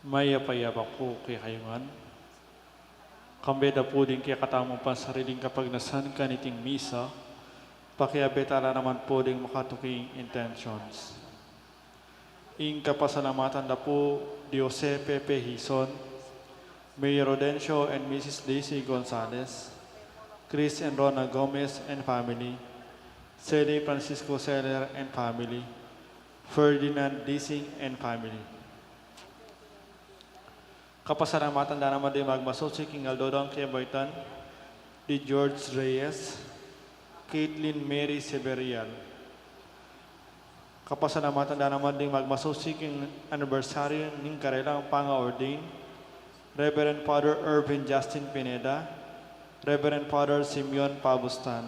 Mayapayabak po kay kayungan. Kambeda po din kaya katamong pansariling kapag nasan kaniting misa, pakiabetala naman po din makatuking intentions. Ing kapasalamatan na po Diose Pepe Hison, Mayor Rodencio and Mrs. Daisy Gonzalez, Chris and Rona Gomez and family, Sede Francisco Seller and family, Ferdinand Dising and family. Kapasalamatan na naman din magmasosik king Aldodong Kiaboytan, di George Reyes, Caitlin Mary Severial. Kapasalamatan na naman din magmasosik king anniversary ng karelang panga-ordain, Reverend Father Irvin Justin Pineda, Reverend Father Simeon Pabustan.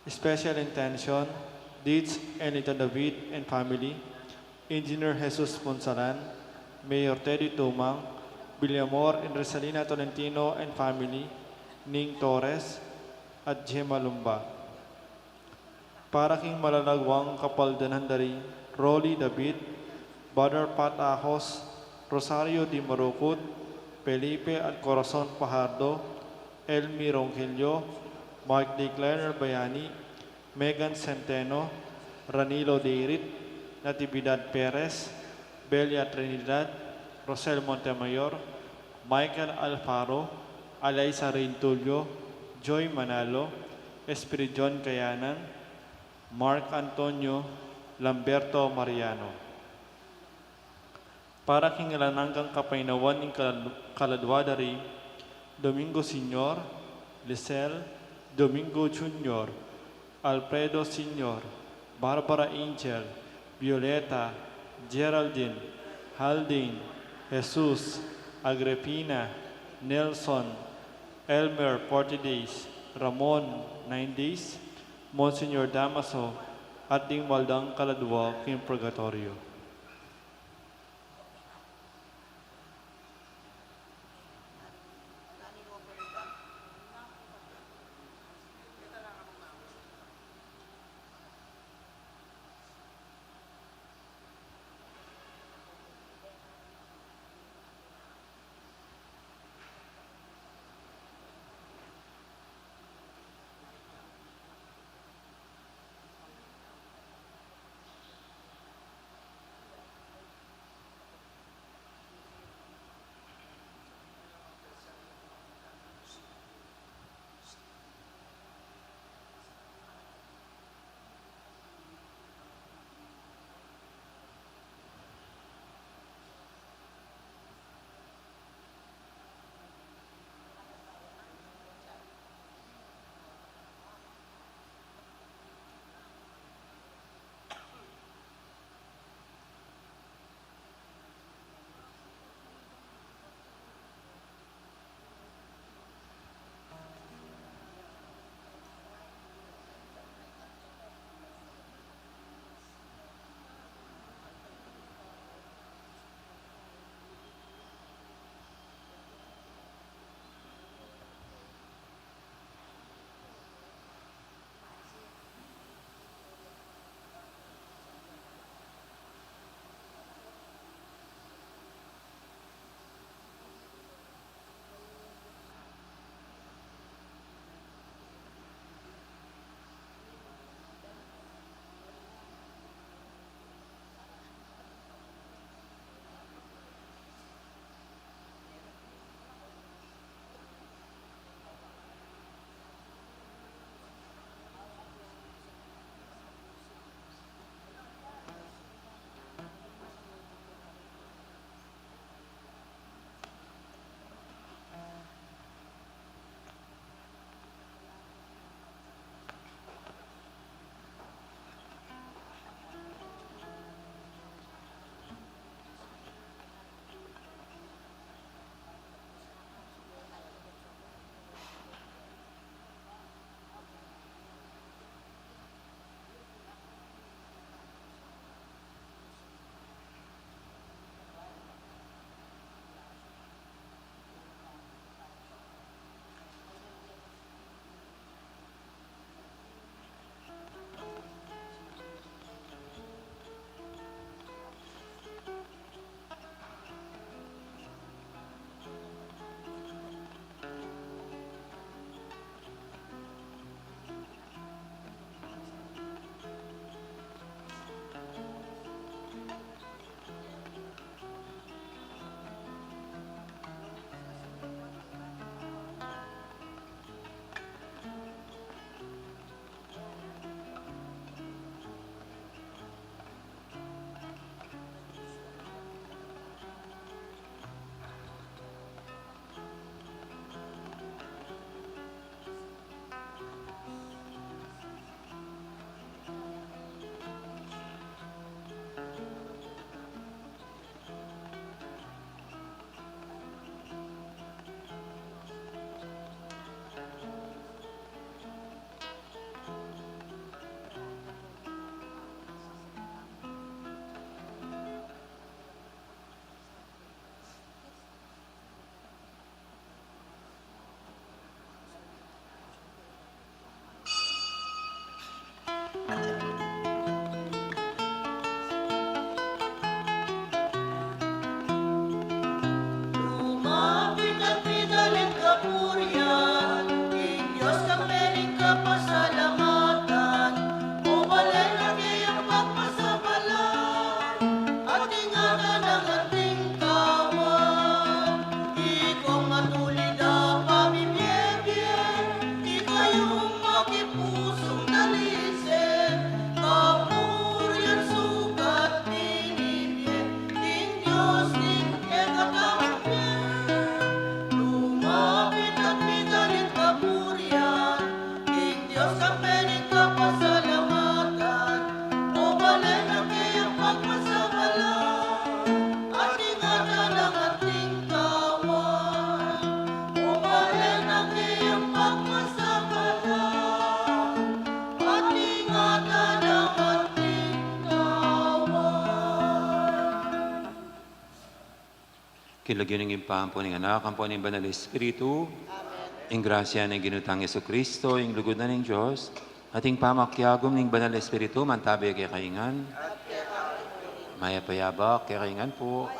Special intention, Deeds and Lita David and family, Engineer Jesus Ponsalan, Mayor Teddy Tumang, Villamor and Resalina Tolentino and family, Ning Torres, at Gemma Lumba. Para king malalagwang kapaldanan dari, Rolly David, Brother Pat Ahos, Rosario Di Marukut, Felipe at Corazon Pajardo, Elmi Ronquillo, Mark D. Kleiner Bayani, Megan Centeno, Ranilo Deirit, Natividad Perez, Belia Trinidad, Rosel Montemayor, Michael Alfaro, Alaysa Rintulio, Joy Manalo, Espiridion Kayanan, Mark Antonio, Lamberto Mariano. Para kingalananggang kapainawan ng kaladwadari, Domingo Senior, Lisel, Domingo Junior, Alfredo Senior, Barbara Angel, Violeta, Geraldine, Haldane, Jesus, Agripina, Nelson, Elmer 40 days, Ramon 9 days, Monsignor Damaso, at Ding Waldang Kaladwa king Purgatorio. Kilagyan ng impaan po ng anak, ang po ng Banal Espiritu, ang grasya ng ginutang Yesu Kristo, ang lugod na ng Diyos, ating pamakyagom ng Banal Espiritu, mantabi kay kaingan, maya payabak kay kaingan po,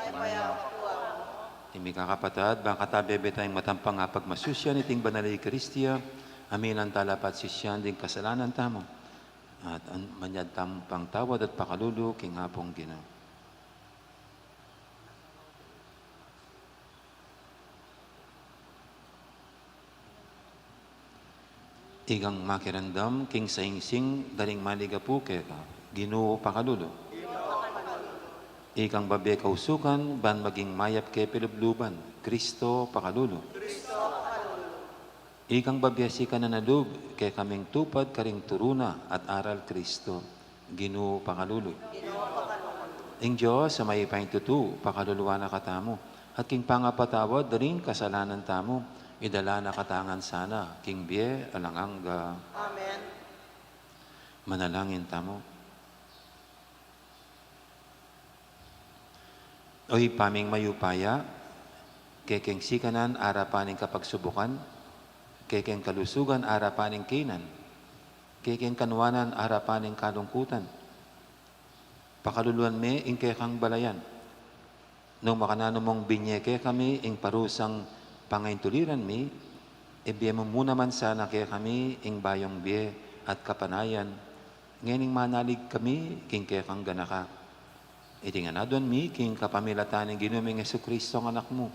timika kapatad, baka tabebe tayong matampang nga pagmasusya niting Banal Eucharistia, amin ang talapat sisyan din kasalanan tamo, at manyad tamong pangtawad at pakalulu, king hapong Ginoo. Igang makirandam, king saingsing, daling maligapu keka, Ginoo pakalulo. Igang babe kausukan, ban maging mayap ke pilubluban, Kristo pakalulo. Igang babiasikan na nalub, kay kaming tupad karing turuna at aral Kristo, Ginoo pakalulo. Ing Diyos sa may paintutu, pakaluluwa na katamo, at king pangapatawad, daring kasalanan tamo, idala na katangan sana, king bie, alanganga. Amen. Manalangin tamo. Oy paming mayupaya, kekeng sikanan arapaning kapagsubukan, kekeng kalusugan arapaning kinan, kekeng kanwanan arapaning kalungkutan. Pakaluluan me ing kekang balayan. Nung makanano mong binyeke kami ing parusang pangaintuliran mi, ibiye mo muna man sana kaya kami ing bayong biye at kapanayan, ngayon manalig kami king kaya kang ganaka. Iti nga nadon mi king kapamilatan ng ginuming Yesu Kristo ang anak mo,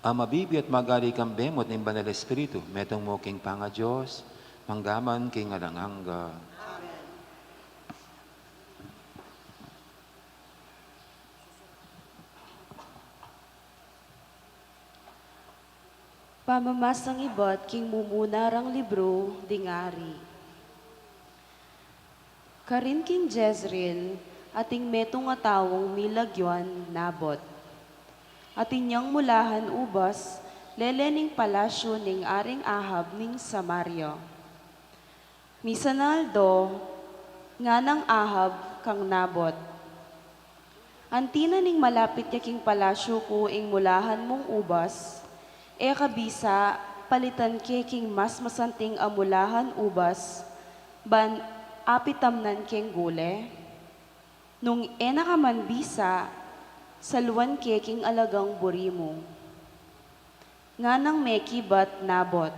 ang mabibi at magali kang bemot ng Banal Espiritu, metong mo king panga Diyos, manggaman king alanganga. Pamamasang ibot king mumunarang libro dingari. Karin king Jezreel, ating metong atawong milagyon nabot. Ating niyang mulahan ubas, lelening palasyo ning aring Ahab ning Samaria. Misanaldo, nga ng Ahab kang nabot. Antina ning malapit yaking palasyo ko ing mulahan mong ubas, e kabisa, palitan keking mas masanting amulahan ubas, ban apitamnan keng gule. Nung enakaman bisa, saluan keking alagang burimo. Nga nang meki bat nabot,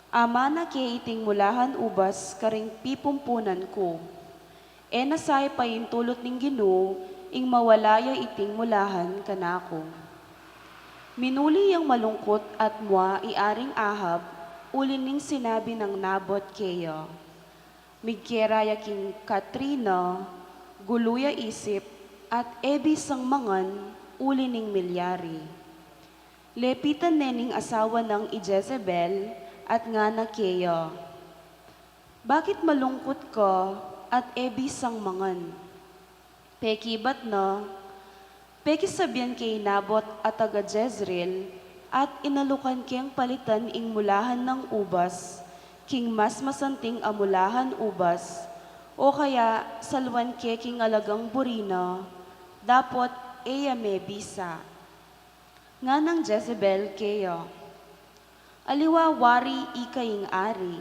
ama na ke iting mulahan ubas karing pipumpunan ko. E nasay pa yung tulot ning Ginoo, ing mawalaya iting mulahan kanako. Minuli yung malungkot at mua iaring Ahab, ulin ning sinabi ng nabot keya. Migkeraya king Katrina, guluya isip, at ebisang mangan, ulin ning milyari. Lepitan nening asawa ng Jezebel at nga na keya. Bakit malungkot ka at ebisang mangan? Pekibat na, peki sabihan kay Nabot at taga Jezreel, at inalukan keng palitan ing mulahan ng ubas, king mas masanting amulahan ubas, o kaya salwan ke king alagang burina, dapot eya me bisa. Nga ng Jezebel keya, aliwawari ikaying ari,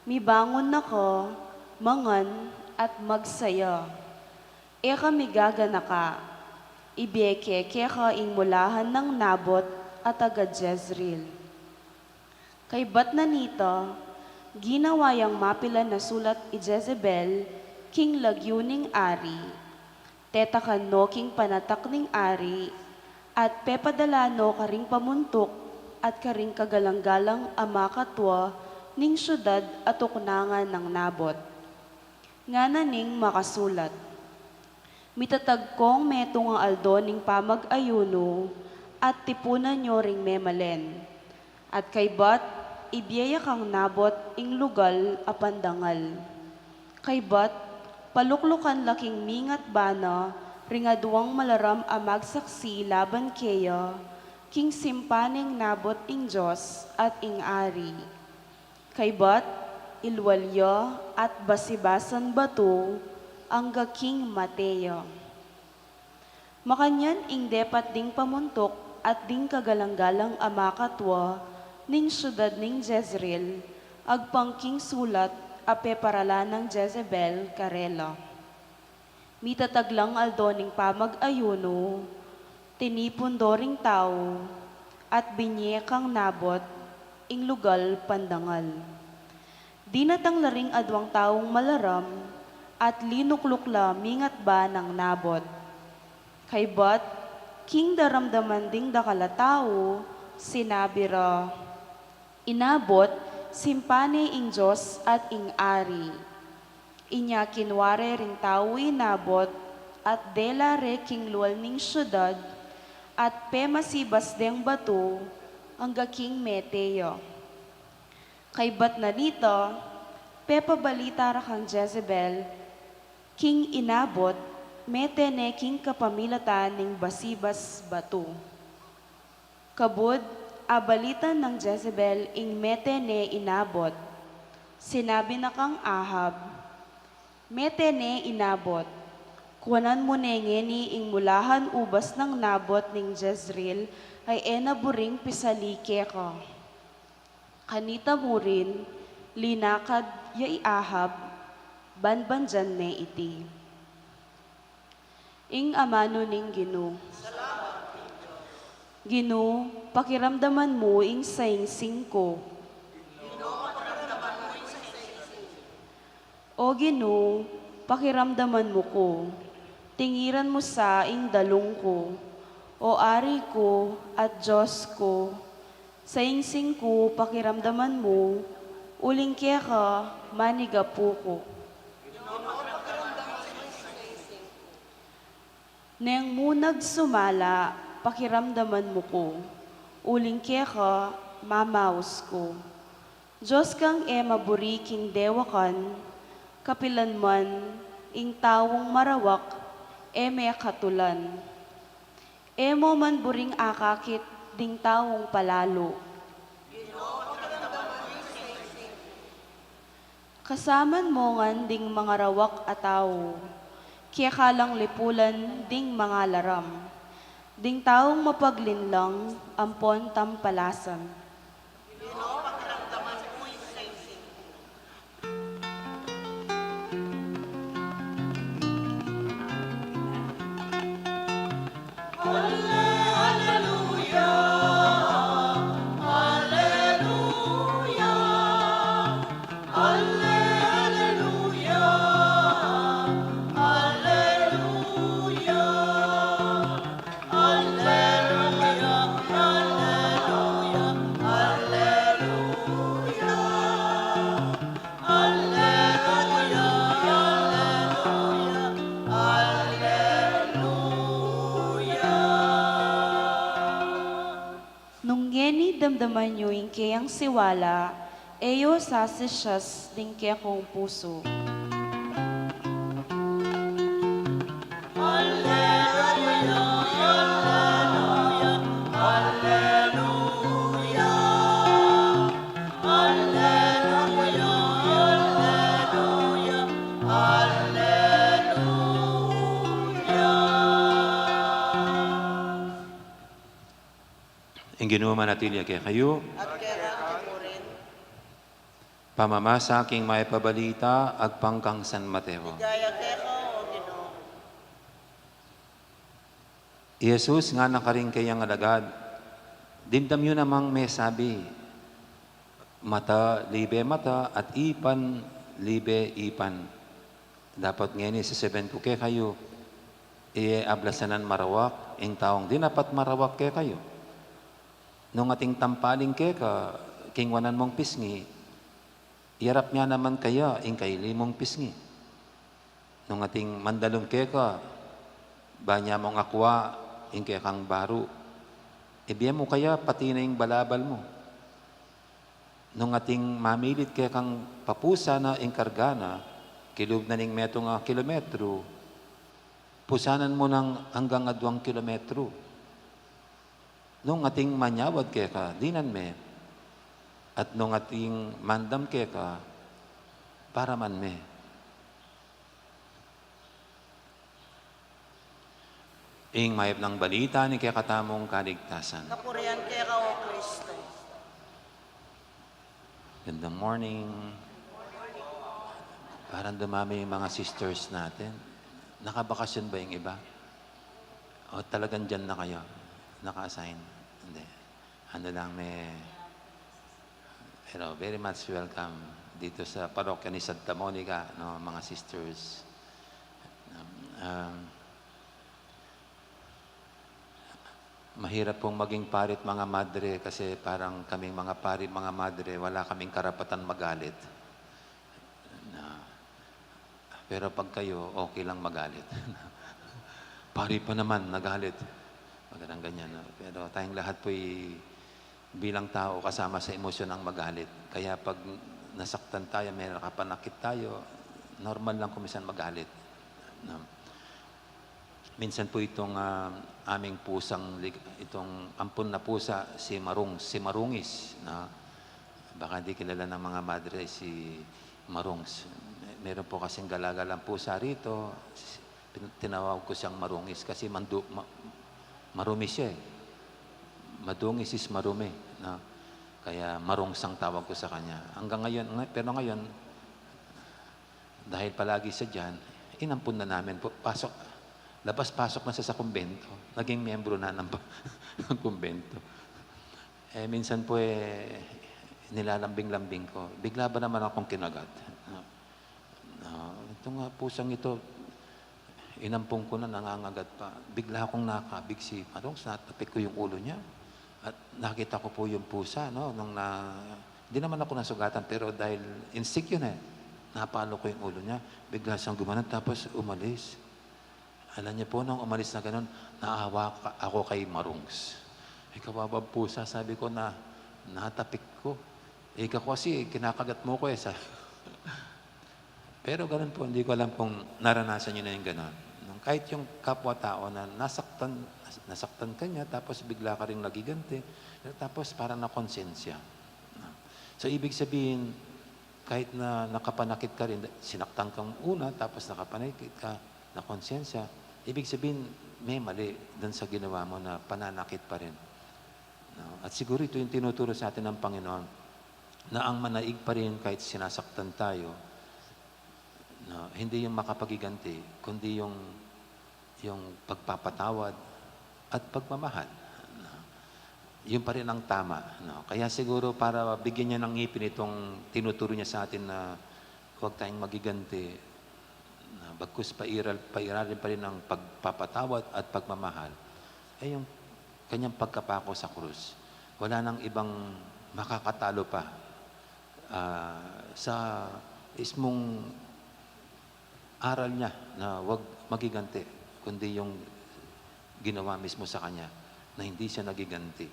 mibangon na ko, mangan at magsaya. Eka migagana ka, ibeke keka ing mulahan ng Nabot at taga Jezreel. Kay bat na nito, ginawayang mapilan na sulat Jezebel, king lagyuning ari, tetakan no king panatak ning ari, at pepadala no karing pamuntok at karing kagalang-galang ama katwa ning syudad at uknangan ng Nabot. Nga na ning makasulat. Mitatag kong metong ang aldo ning pamag-ayuno at tipunan nyo ring memalen. At kay bat, ibiyaya kang Nabot ing lugal apandangal. Kay bat, paluklukan laking mingat bana, ringaduang malaram amagsaksi laban keya, king simpaning Nabot ing Diyos at ing ari. Kay bat, ilwalya at basibasan bato, ang gaking Mateo. Makanyan ing depat ding pamuntok, at ding kagalang-galang amakatwa ning syudad ning Jezreel, agpangking sulat ape parala ng Jezebel karela. Mitataglang aldo ning pamag-ayuno, tinipon doring tao, at binyekang nabot, ing lugal pandangal. Di natang laring adwang taong malaram, at linuklukla mingat ba ng nabot. Kay bat, king daramdaman ding dakala tao, sinabi ra, inabot, simpane ing Diyos at ing ari. Inya kinware ring tao inabot, at dela re king luwal ning syudad, at pemasibas deng bato, ang gaking meteyo. Kay bat na nito, pepabalita ra kang Jezebel, king inabot, metene king kapamilatan ning basibas bato. Kabud, abalitan ng Jezebel ing metene inabot. Sinabi na kang Ahab, metene inabot. Kuwanan mo nengeni ing mulahan ubas ng nabot ning Jezreel ay enaburing pisalike ka. Kanita mo rin, linakad ya Ahab, banbanjan ne iti. Ing amano ning Gino. Gino, pakiramdaman mo ing saing ko. O Gino, pakiramdaman mo ko. Tingiran mo sa ing dalong ko, o ari ko at Diyos ko. Sa ingsing ko, pakiramdaman mo, uling kaya ka, manigapu ko. Neng munag sumala, pakiramdaman mo ko, uling kaya ka, mamaus ko. Diyos kang maburi king dewakan, kapilan man, ing tawong marawak, may katulan. Emo man buring akakit, ding tawong palalo. Kasaman mo ngan ding mga rawak ataw, kaya kalang lipulan ding mga laram, ding taong mapaglinlang, ampon tampalasan. Nung geni damdaman nyo yung kayang siwala, eyo sasisyas ding kaya kong puso. Ang Ginoo manatili kay kayo. At kailangan mo rin, Pamamasa king may pabalita agpangkang San Mateo. gaya kaya o Ginoo. Jesus nga nakaring kayang alagad, dimdam yun namang may sabi, mata, libe mata, at ipan, libe ipan. Dapat ngayon sa 7 ko kay kayo, ablasanan marawak, ing taong di dapat marawak kay kayo. Nung ating tampaling kay ka, kingwanan mong pisngi, yarap niya naman kaya, ing kaili mong pisngi. Nung ating mandalong kay ka, banya mong akwa, ing kaya kang baro. Ibiya mo kaya pati na yung balabal mo. Nung ating mamilit kaya kang papusa na ing kargana, kilog na ning metong kilometro, pusanan mo ng hanggang 2 kilometro. Nung ating manyawad kaya ka, dinan me. At nung ating mandam kaya ka, para man me. ing mayap ng balita ni kakatamong kaligtasan. Kapurihan kay ka, O Kristo. Gandang morning. Parang dumami yung mga sisters natin. Nakabakasyon ba yung iba? O talagang dyan na kayo? Naka-assign? Hindi. Ano lang pero very much welcome dito sa parokya ni Santa Monica, no, mga sisters. Mahirap pong maging parit mga madre kasi parang kaming mga parit mga madre, wala kaming karapatan magalit. Pero pag kayo, okay lang magalit. Pari pa naman, nagalit. Magandang ganyan. No? Pero tayong lahat po'y bilang tao kasama sa emosyon ang magalit. Kaya pag nasaktan tayo, may nakapanakit tayo, normal lang kumisan magalit. No? Minsan po itong aming itong ampun na pusa, si Marungis. No? Baka di kilala ng mga madre si Marungs. Meron po kasing galagalang pusa rito. Tinawag ko siyang Marungis kasi marumi siya eh. Madungis is marumi. No? Kaya Marungs ang tawag ko sa kanya. Hanggang ngayon, pero ngayon, dahil palagi siya dyan, inampun na namin po. Labas-pasok na siya sa kumbento. Naging miyembro na ng kumbento. Minsan po nilalambing-lambing ko. Bigla ba naman akong kinagat? Ito nga, pusang ito, inampong ko na, nangangagat pa. Bigla akong nakabig si Marungs, natapik ko yung ulo niya. At nakita ko po yung pusa, no? Hindi naman ako nasugatan, pero dahil instinct yun napalo ko yung ulo niya. Bigla siyang gumanon, tapos umalis. Alam niyo po, nung umalis na ganun, naawa ako kay Marungs. Kababang pusa, sabi ko na, natapik ko. Ikaw kasi, kinakagat mo ko Pero ganun po, hindi ko alam kung naranasan niyo na yung ganun. Kahit yung kapwa-tao na nasaktan ka niya, tapos bigla ka rin nagiganti, tapos parang nakonsensya. So, ibig sabihin, kahit na nakapanakit ka rin, sinaktan kang una, tapos nakapanakit ka, nakonsensya, ibig sabihin, may mali dun sa ginawa mo na pananakit pa rin. At siguro ito yung tinuturo sa atin ng Panginoon, na ang manaig pa rin kahit sinasaktan tayo, hindi yung makapagiganti, kundi yung pagpapatawad at pagmamahal. Yun pa rin ang tama. Kaya siguro para bigyan niya ng ngipin itong tinuturo niya sa atin na huwag tayong magiganti, bagkus pairalin pa rin ang pagpapatawad at pagmamahal, yung kanyang pagkapako sa krus. Wala nang ibang makakatalo pa sa ismong aral niya na huwag magiganti, kundi yung ginawa mismo sa kanya na hindi siya nagiganti.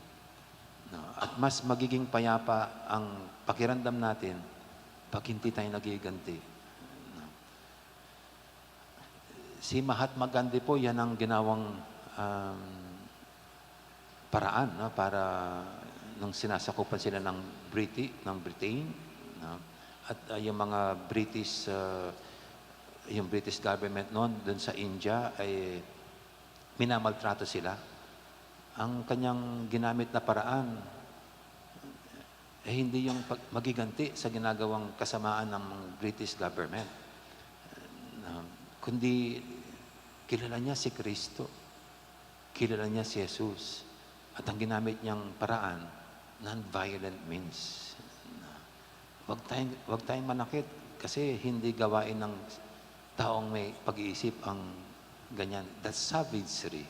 At mas magiging payapa ang pakiramdam natin pag hindi tayo nagiganti. Si Mahatma Gandhi po, yan ang ginawang paraan para nung sinasakupan sila ng Britain, at yung mga yung British government noon dun sa India ay minamaltrato sila. Ang kanyang ginamit na paraan hindi yung magiganti sa ginagawang kasamaan ng British government, kundi kilala niya si Kristo, kilala niya si Jesus, at ang ginamit niyang paraan, non-violent means. Huwag tayong manakit kasi hindi gawain ng taong may pag-iisip ang ganyan. That's savagery.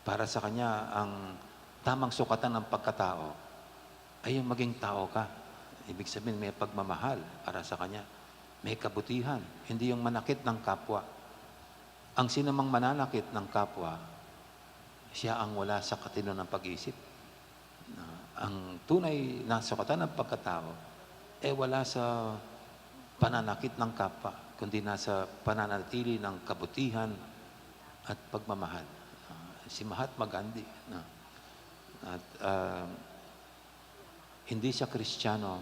Para sa kanya, ang tamang sukatan ng pagkatao ay yung maging tao ka. Ibig sabihin, may pagmamahal para sa kanya. May kabutihan. Hindi yung manakit ng kapwa. Ang sinamang mananakit ng kapwa, siya ang wala sa katino ng pag-iisip. Ang tunay na sukatan ng pagkatao, wala sa pananakit ng kapwa, kundi nasa pananatili ng kabutihan at pagmamahal. Si Mahatma Gandhi. At hindi siya Kristiyano,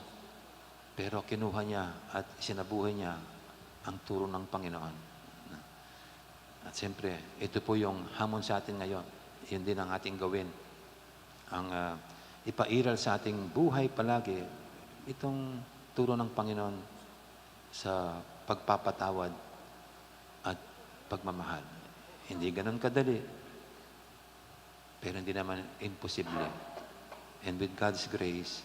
pero kinuha niya at sinabuhay niya ang turo ng Panginoon. At siyempre, ito po yung hamon sa atin ngayon. Yun din ang ating gawin. Ang ipairal sa ating buhay palagi, itong turo ng Panginoon sa pagpapatawad at pagmamahal. Hindi ganun kadali, pero hindi naman imposible. And with God's grace,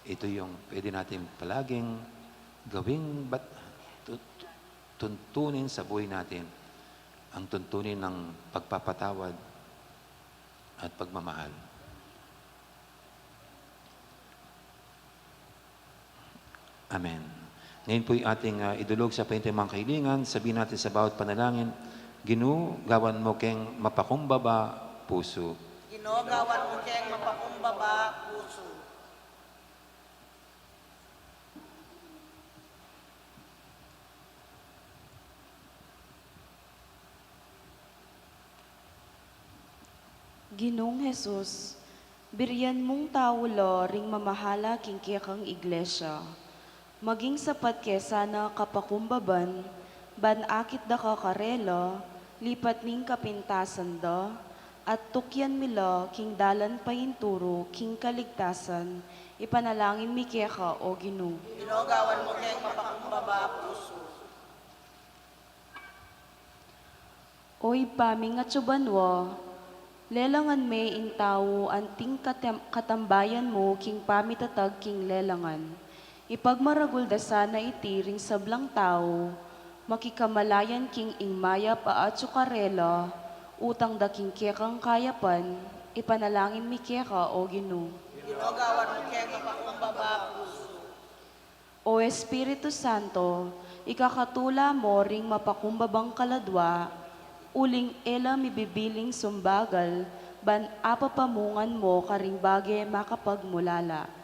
ito yung pwede natin palaging gawing tuntunin sa buhay natin, ang tuntunin ng pagpapatawad at pagmamahal. Amen. Ngayon po yung ating idulog sa paintimang kahilingan. Sabihin natin sa bawat panalangin, Ginoo, gawan mo keng mapakumbaba puso. Ginoo, gawan mo kayang mapakumbaba puso. Ginong Jesus, biryan mong tao lo ring mamahala king kang iglesia. Maging sapat kesa na kapakumbaban, ban akit da kakarelo, lipat ning kapintasan da, at tukyan mila king dalan pahinturo king kaligtasan, ipanalangin mi keka o Ginoo. Ginoo, gawan mo kayang mapakumbaba puso. Oy paming at subanwa, lelangan me in tao anting katambayan mo king pamitatag king lelangan. Ipagmaragul da sana iti ring sablang tao, makikamalayan king ingmaya paat sukarela, utang da king kekang kayapan, ipanalangin mi keka o Ginoo. Ginoo, gawan mo kayang mapakumbaba puso. O Espiritu Santo, ikakatula mo ring mapakumbabang kaladwa, uling ela mibibiling sumbagal, ban apapamungan mo karing bagay makapagmulala.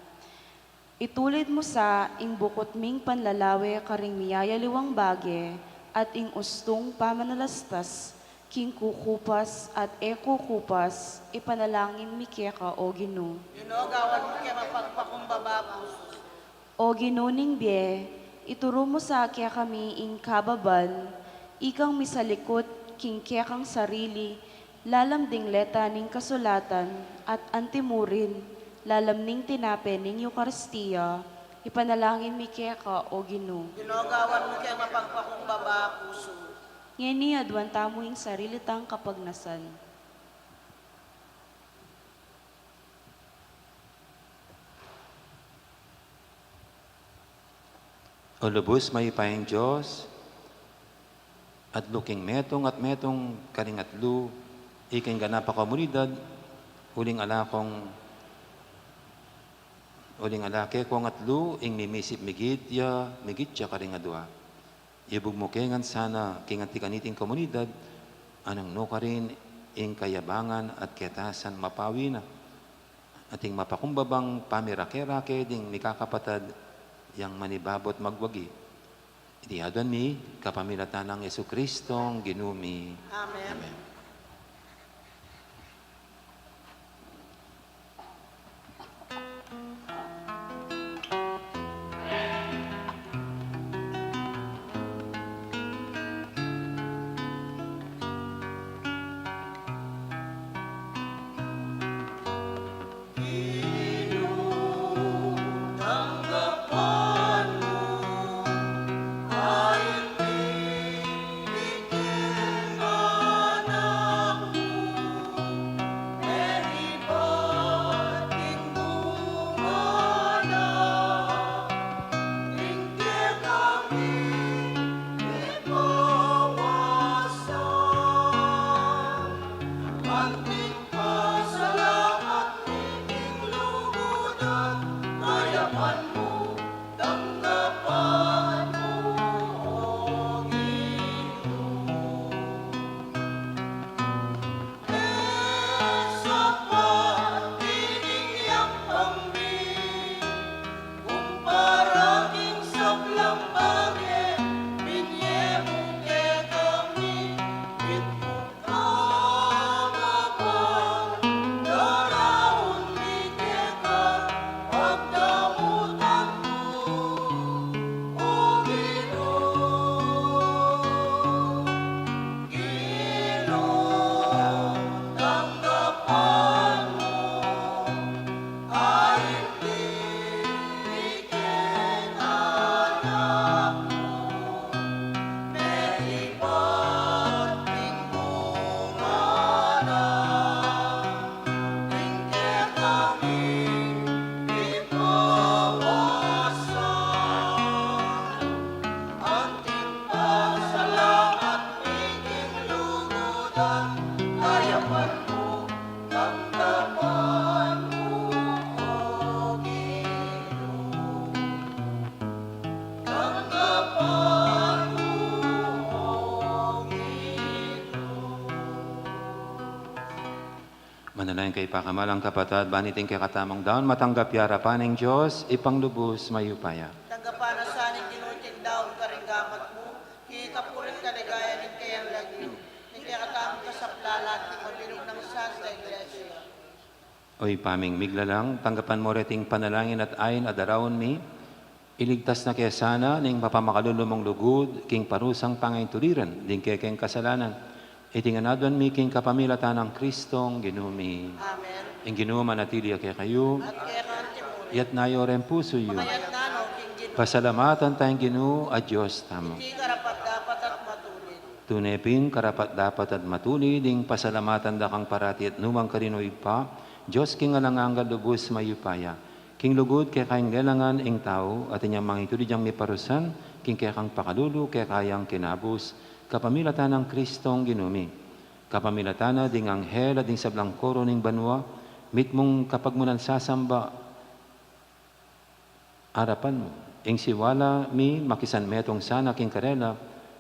Itulid mo sa ing bukot ming panlalawe karing miyayaliwang bagay, at ing ustong pamanalastas, king kukupas at ekukupas, ipanalangin mi keka o Ginoo. Ginoo, gawan mo kayang mapagpakumbaba puso. O ginuning bie, ituro mo sa kya kami ing kababan, ikang misalikot king kya kang sarili, lalamding leta ning kasulatan, at antimurin, lalamning tinape ning Eucharistia, ipanalangin mi keka o Ginoo. Ginoo, gawan mo kayang mapagpakumbaba puso. Ngeni adwan tamo ing sarili tang kapagnasan. O lubos may ipahing Diyos, at looking metong at metong karingatlu, iking ganapa komunidad, uling alake kong atlu, ing mimisip migitya karingadua. Ibug mo kengan sana kingantikaniting komunidad, anang no ka rin ing kayabangan at ketasan mapawi na. Ating mapakumbabang pamirakirake ding mikakapatad yang manibabot magwagi. Itiadan mi, kapamilatan ng Yesu Kristong ginumi. Amen. Amen. Manalangin kay pakamalang kapatid, baniting kay katamang daon, matanggap yarapan ng Diyos, ipanglubos mayupaya. Tagapa na sa aning ginutin daw karinggamat mo, kita purin kaligaya ng kayang lagi, ng kaya katamang kasaplalan, ng mabilog ng Santa Iglesia. Oy paming miglalang, tanggapan mo reting panalangin at ayin adarawon mi, iligtas na kaya sana ning mapamakalulumong lugod, king parusang pangaituliran, ding kaya kayang kasalanan. Itinganadwan mi king kapamilatan ng Kristong ginumi. Amen. Ing ginuma manatili kaya kayo, At kaya kantimuri, yat nayo rin puso yu. makayat na no, King Gino, Pasalamatan tayong ginu at Diyos tamo. hindi karapat dapat at matulid. Tunepin karapat dapat at matuli, ding pasalamatan da kang parati at numang karinoy pa, Diyos king alanganga lubos mayupaya. King lugod kaya kayang galangan ing tao, at inyang mga ituli diyang miparusan, king kaya kang pakalulu, kaya kayang kinabus, kapamilatan ng Kristong ginumi. Kapamilatan na ding anghel at ding sablang koro ning banwa, mit mong kapag mo sasamba, arapan mo. Ing siwala mi makisan metong sana king karela,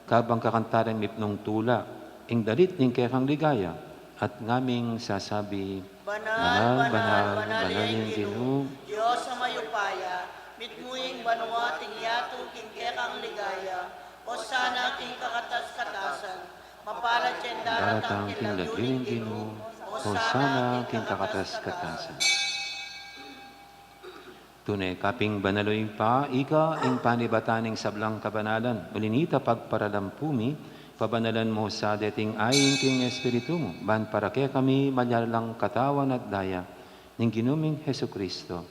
kabang kakantarang mipnong tula, ing dalit ning kekang ligaya, at ngaming sasabi, Banal, banal, banal, yung Ginoo, Diyos sa mayupaya, mitmuing banwa, tingyato, king kekang ligaya, o sana king kakatas-katasan, mapalad siya daratang daratang king lagiling Ginoo, o sana king kakatas-katasan. Tunay kaping banaloy pa, ika ing panibataning sablang kabanalan, ulinita pagparalampumi, pabanalan mo sa dating ayin king Espiritu mo, ban para kaya kami malyalang katawan at daya, ning ginuming Heso Kristo.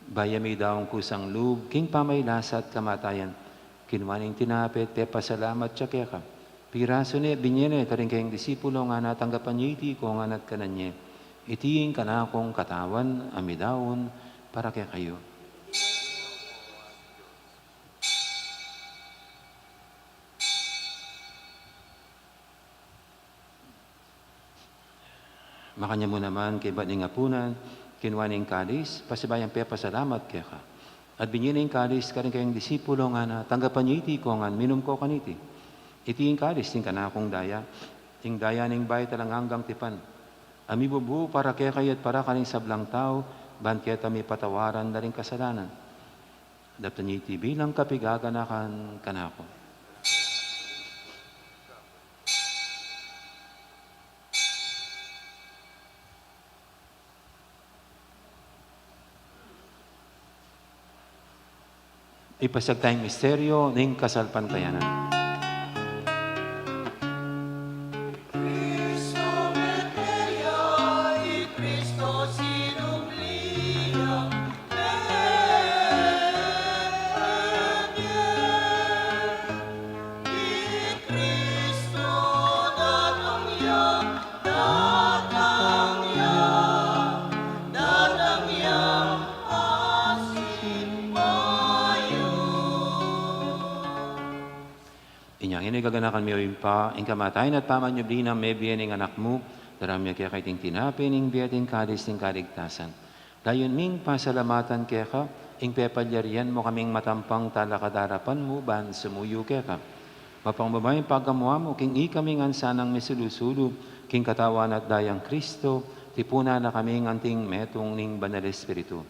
Bayami daw ang kusang lub, king pamaylasa at kamatayan, kinumaning tinapit, te pasalamat siya kaya ka. Piraso ni binyene, taring kayong disipulo nga natanggapan niyo iti ko nga nat kananye. Itiing kanakong katawan, amidawon, para kaya kayo. Makanya mo naman kay baning apunan, kinuwaning kalis, pasibayang pe pasalamat kaya ka. At binyining kalis ka rin kayong disipulo nga na tanggapan niyo iti ko nga minum ko kaniti. Iti yung kalis, ting kanakong daya, ting daya ning bay talang hanggang tipan. Ami bubu para kaya kayat para kaning sablang tao, ban kaya tami patawaran na rin kasalanan. Daptan niyo iti bilang kapigaganakan kanako. Ipasag tayong misteryo ng kasalpantayanan. Inyang inigaganakan mi oy pa, ing kamatayan at pamanyo binang may biyening anak mo, daramya kaya kay ting tinapin, ing biyating kadis ting kaligtasan. Dayon ming pasalamatan kaya ka, ing pepalyarian mo kaming matampang talakadarapan mo, ban sumuyo kaya ka. Mapangbabayang paggamuha mo, king ikaming ansanang misulusulu, king katawan at dayang Kristo, tipuna na kaming anting metong ning banal Espiritu.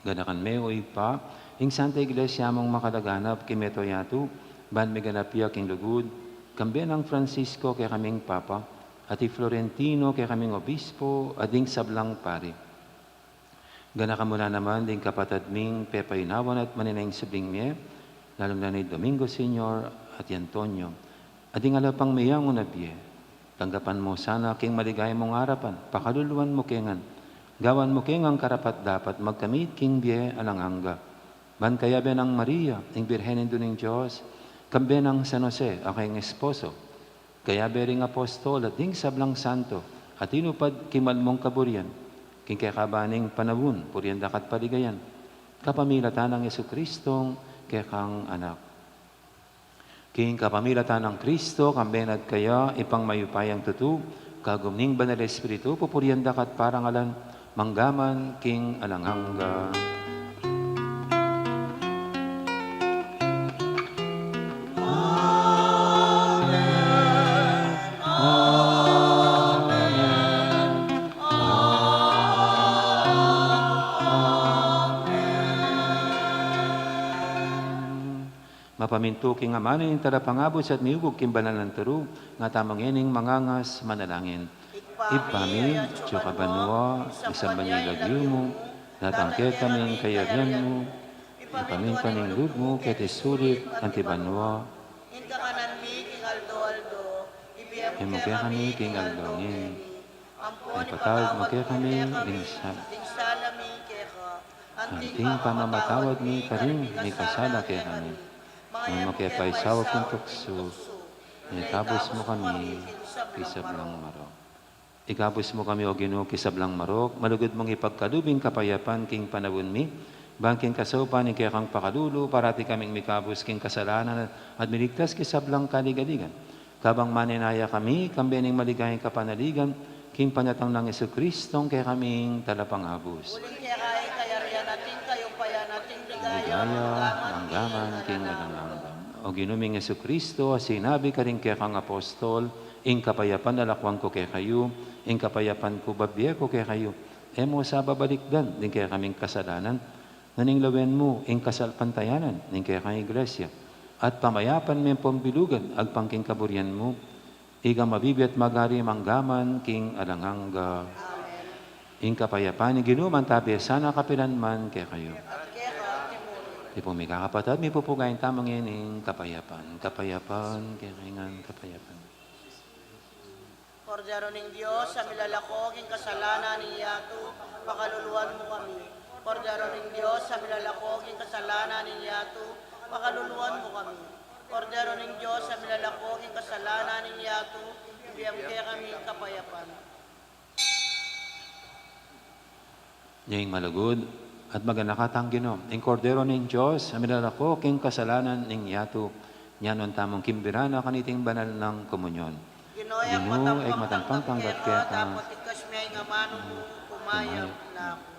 Ganakan me oy pa, ing Santa Iglesia mong makalaganap, kimetoyatu, ban meganapia king lugud, kambian ang Francisco kay kaming Papa, at Florentino kay kaming Obispo, ading sablang pari. Gana ka muna naman ding kapatid ming pepayunawan at maninayang sabing miye, lalong na ni Domingo Senior at Antonio, ading alapang mayang unabye. Tanggapan mo sana king maligay mong harapan, pakaluluan mo kengan, gawan mo kengang karapat dapat magkamit king biye alanganga. ban kaya benang Maria, ing birhenin doon ng Diyos, kambe ng San Jose, aking esposo, kaya bering apostol at ding sablang santo, at inupad kimal mong kaburian, king kakabaning panawun, purianda kat paligayan, kapamilatan ng Yesu Kristong kekang anak. King kapamilatan ng Kristo, kambenad kaya ipang mayupayang tutu, kagumning banal Espiritu, pupurianda kat parangalan, manggaman king alangangga. Mapamintuking amanin, tarapangabot at miugog kimbalan ng turu, nga tamang ining mangangas manalangin. Ipami, tsuka banwa, isang banilagyo mo, natangkit kaming kayarian mo, ipamin kaning lud mo, ketisulit, antibanwa, Inka kanan mi, king aldo-aldo, ibiyam Imugya kami king aldongin. Ipatawag mo kaya kami, insa. salami keka, Anting pamamatawad mi karing, may kasala kaya kami. Mga makipaisawa kong tukso, ikabos mo kami, kisablang marok. Ikabos mo kami, o Ginoo, kisablang marok, malugod mong ipagkalubing kapayapan, king panawon mi, bangking kasopan, kaya kang pakalulu, parati kaming mikabos, king kasalanan, at miligtas kisablang kaligaligan. Kabang maninaya kami, kambening maligayang kapanaligan, king panyatang ng Yesu Kristong, kaya kaming talapangabos. Uling kaya kaya kayarian natin, kayong paya natin, ligaya, Ligaya, manggaman, king alangang. O ginuming Yesu Kristo, sinabi ka rin kaya kang apostol, ing kapayapan alakwang ko kaya kayo, ing kapayapan ko babye ko kaya kayo. Emo sa babalikdan, din kaya kaming kasalanan, naning lawen mo, ing kasalpantayanan, din kaya kang iglesia. At pamayapan may pambilugan, agpangking kaburian mo, iga mabibiyat magari manggaman, king alangangga. Ing kapayapan, ginuman tabi, sana kapilan man kaya kayo. Di po may kakapatid, may pupugayin tamang ining kapayapan. Kapayapan, kaya kaingan kapayapan. Kordero ng Diyos, sa milalakog, ing kasalanan ni Yato, pakaluluan mo kami. Kordero ng Diyos, sa milalakog, ing kasalanan ni Yato, pakaluluan mo kami. Kordero ng Diyos, sa milalakog, ing kasalanan ni Yato, ibiyam kaya kami kapayapan. Yung malagod at maganakatang Ginom. Ing kordero ng Diyos, sa milalako, king kasalanan ng yato, nyanon tamong kimbirana kaniting banal ng komunyon. Ginoy ay matampang tanggap kaya ka. tapos ikas may nga mano mo, pumayag na ako.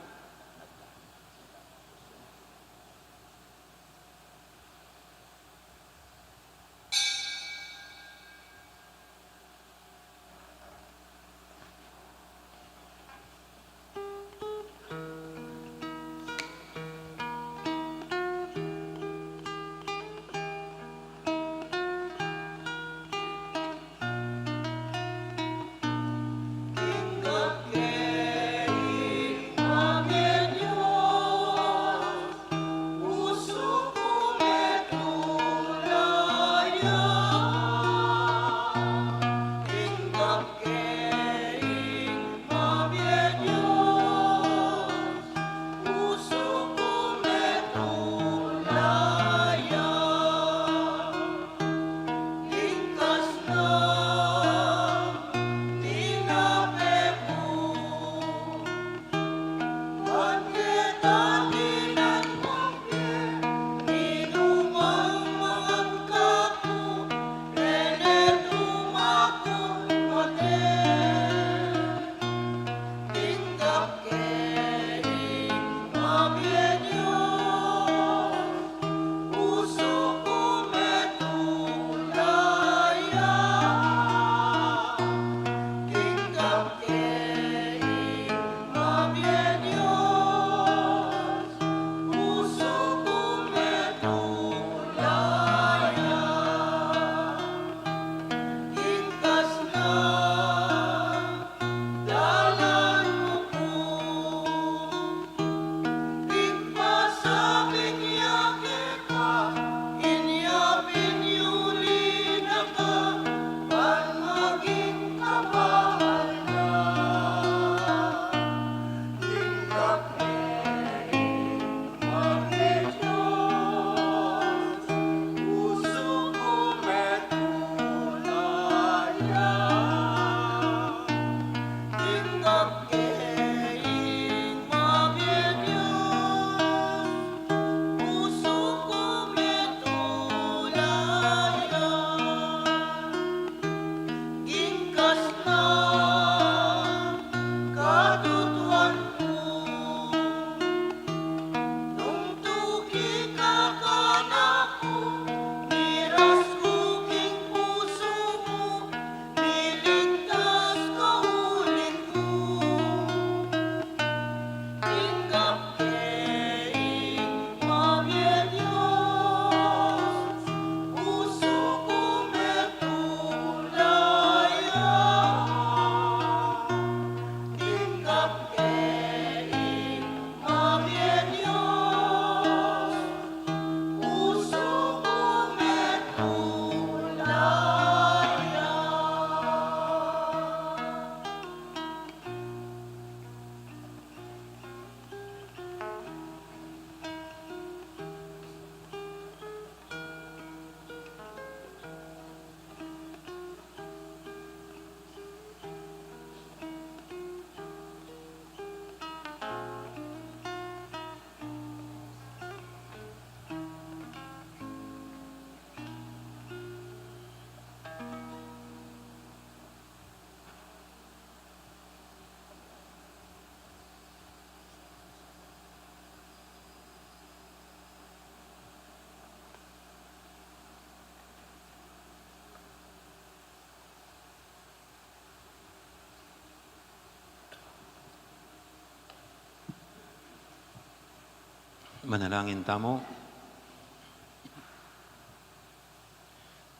Manalangin tamo.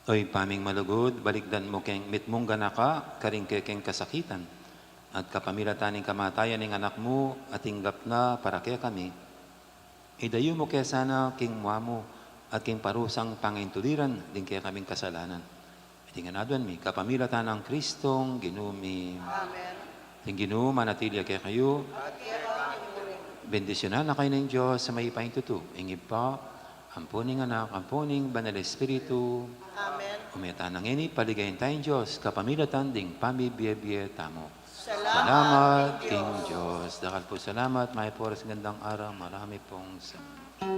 Oy paming malugod, balikdan mo keng mitmong ganaka, karing kekeng kasakitan, at kapamilataning kamatayan ng anak mo, at inggap na para kaya kami. Idayo mo kaya sana king muamo, at king parusang pangintuliran, din kaya kaming kasalanan. Itinganadwan mi, kapamilatan ng Kristong, ginumi. Amen. Ting ginoo, manatili kaya kayo, At kaya bendisyonan na kayo ng Diyos sa may ipahintuto. Ingib pa, ampuning anak, ampuning banal espiritu, Amen. umeta ng ini, paligayin tayong Diyos, kapamilatan ding pamibiyebye tamo. Salamat, Salamat, King King Diyos. Dakal po salamat, may poras gandang araw, marami pong salamat.